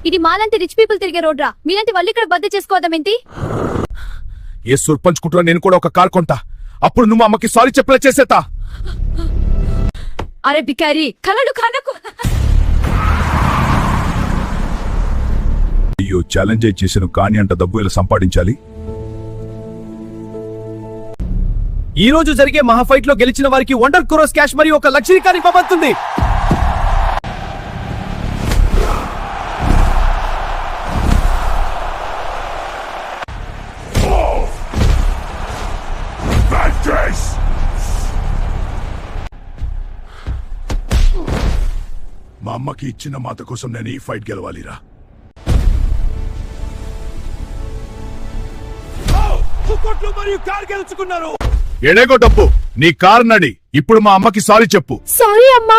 ఇది మాలాంటి rich people తిరిగే రోడ్రా. మీలాంటి వాళ్ళు ఇక్కడ బద్దె చేసుకోవద్దామేంటి? ఏ సర్పంచుకుంటున్నా నేను కూడా ఒక కార్ కొంటా. అప్పుడు నువ్వు అమ్మకి సారీ చెప్పలే చేసేతా. అరే బికారి కలలు కనకు. అయ్యో ఛాలెంజ్ చేసాను కానీ అంట డబ్బు ఎలా సంపాదించాలి? ఈ రోజు జరిగే మహా ఫైట్ లో గెలిచిన వారికి 100 crores క్యాష్ మరియు ఒక లగ్జరీ కార్ ఇవ్వబడుతుంది. మా అమ్మకి ఇచ్చిన మాట కోసం నేను ఈ ఫైట్ గెలవాలిరా. మరియు కార్ గెలుచుకున్నారు. ఎడగో డబ్బు నీ కార్ నడి. ఇప్పుడు మా అమ్మకి సారీ చెప్పు. సారీ అమ్మా.